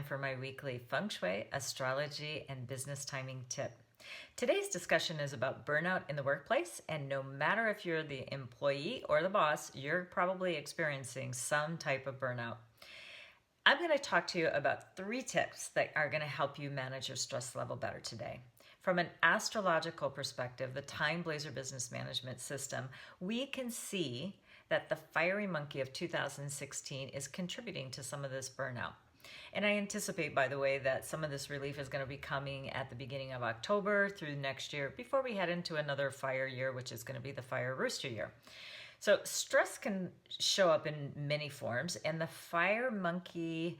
for my weekly Feng Shui, Astrology, and business timing tip. Today's discussion is about burnout in the workplace, and no matter if you're the employee or the boss, you're probably experiencing some type of burnout. I'm going to talk to you about 3 tips that are going to help you manage your stress level better today. From an astrological perspective, the Time Blazer Business Management System, we can see that the fiery monkey of 2016 is contributing to some of this burnout. And I anticipate, by the way, that some of this relief is going to be coming at the beginning of October through next year before we head into another fire year, which is going to be the fire rooster year. So stress can show up in many forms, and the fire monkey,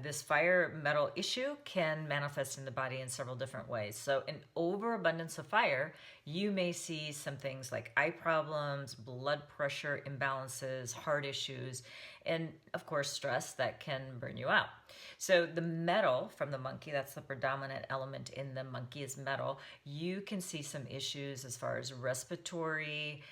this fire metal issue can manifest in the body in several different ways. So an overabundance of fire, you may see some things like eye problems, blood pressure imbalances, heart issues, and of course stress that can burn you out. So the metal from the monkey, that's the predominant element in the monkey is metal. You can see some issues as far as respiratory,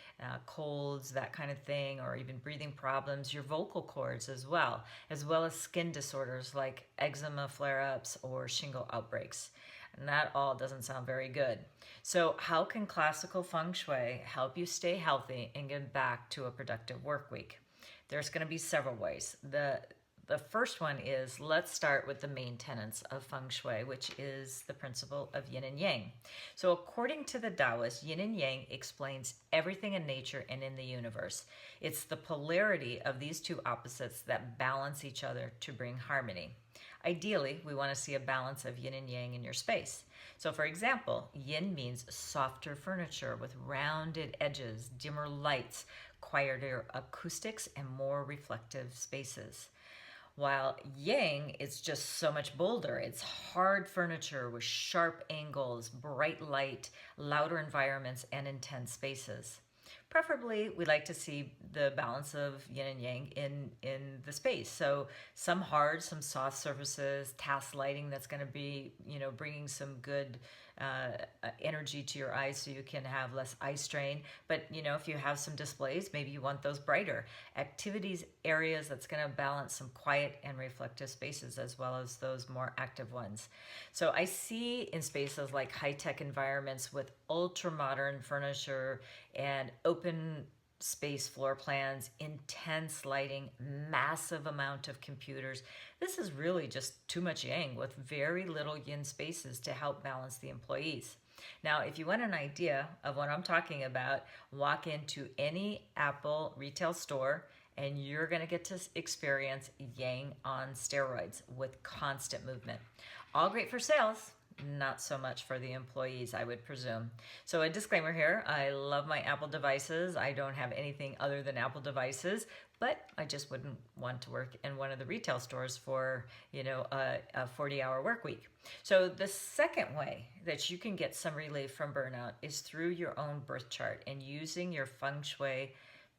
colds, that kind of thing, or even breathing problems, your vocal cords as well as skin disorders like eczema flare-ups or shingle outbreaks. And that all doesn't sound very good. So how can classical feng shui help you stay healthy and get back to a productive work week? There's going to be several ways. The first one is, let's start with the main tenets of feng shui, which is the principle of yin and yang. So according to the Taoists, yin and yang explains everything in nature and in the universe. It's the polarity of these two opposites that balance each other to bring harmony. Ideally, we want to see a balance of yin and yang in your space. So for example, yin means softer furniture with rounded edges, dimmer lights, quieter acoustics, and more reflective spaces. While yang is just so much bolder. It's hard furniture with sharp angles, bright light, louder environments, and intense spaces. Preferably, we like to see the balance of yin and yang in the space. So some hard, some soft surfaces, task lighting that's going to be, bringing some good energy to your eyes so you can have less eye strain. But, if you have some displays, maybe you want those brighter. Activities areas that's going to balance some quiet and reflective spaces as well as those more active ones. So I see in spaces like high-tech environments with ultra-modern furniture and open space floor plans, intense lighting, massive amount of computers. This is really just too much yang with very little yin spaces to help balance the employees. Now, if you want an idea of what I'm talking about, walk into any Apple retail store and you're going to get to experience yang on steroids with constant movement. All great for sales. Not so much for the employees, I would presume. So a disclaimer here, I love my Apple devices. I don't have anything other than Apple devices, but I just wouldn't want to work in one of the retail stores for, a 40-hour work week. So the second way that you can get some relief from burnout is through your own birth chart and using your feng shui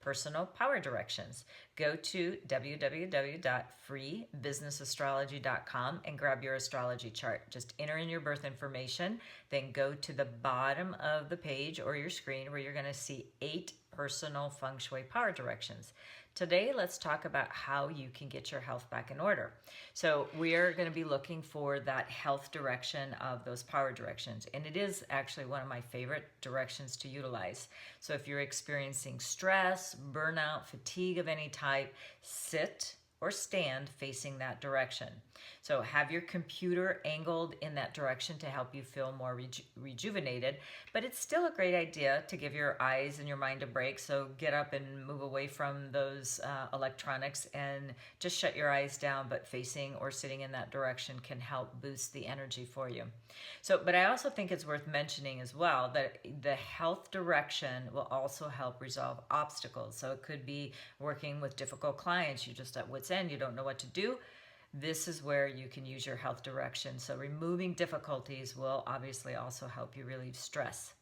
personal power directions. Go to www.freebusinessastrology.com and grab your astrology chart. Just enter in your birth information, then go to the bottom of the page or your screen where you're going to see 8 personal feng shui power directions. Today, let's talk about how you can get your health back in order. So we're going to be looking for that health direction of those power directions. And it is actually one of my favorite directions to utilize. So if you're experiencing stress, burnout, fatigue of any type, sit or stand facing that direction. So have your computer angled in that direction to help you feel more rejuvenated, but it's still a great idea to give your eyes and your mind a break. So get up and move away from those electronics and just shut your eyes down, but facing or sitting in that direction can help boost the energy for you. So, but I also think it's worth mentioning as well that the health direction will also help resolve obstacles. So it could be working with difficult clients, you're just at wit's end, you don't know what to do. This is where you can use your health direction. So removing difficulties will obviously also help you relieve stress.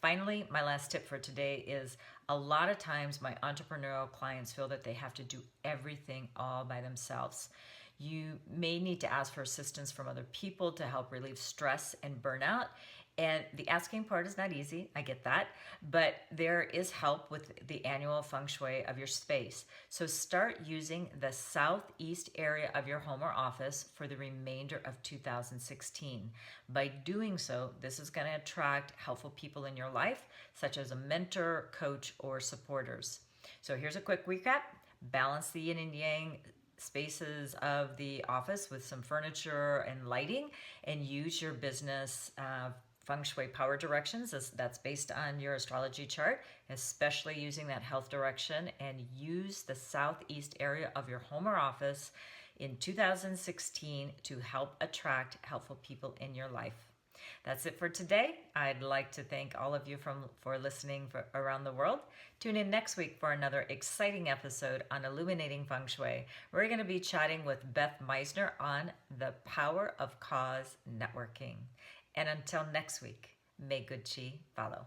Finally, my last tip for today is a lot of times my entrepreneurial clients feel that they have to do everything all by themselves. You may need to ask for assistance from other people to help relieve stress and burnout. And the asking part is not easy, I get that, but there is help with the annual feng shui of your space. So start using the southeast area of your home or office for the remainder of 2016. By doing so, this is going to attract helpful people in your life, such as a mentor, coach, or supporters. So here's a quick recap. Balance the yin and yang spaces of the office with some furniture and lighting, and use your business feng shui power directions that's based on your astrology chart, especially using that health direction, and use the southeast area of your home or office in 2016 to help attract helpful people in your life. That's it for today. I'd like to thank all of you for listening around the world. Tune in next week for another exciting episode on Illuminating Feng Shui. We're going to be chatting with Beth Meisner on the power of cause networking. And until next week, may good chi follow.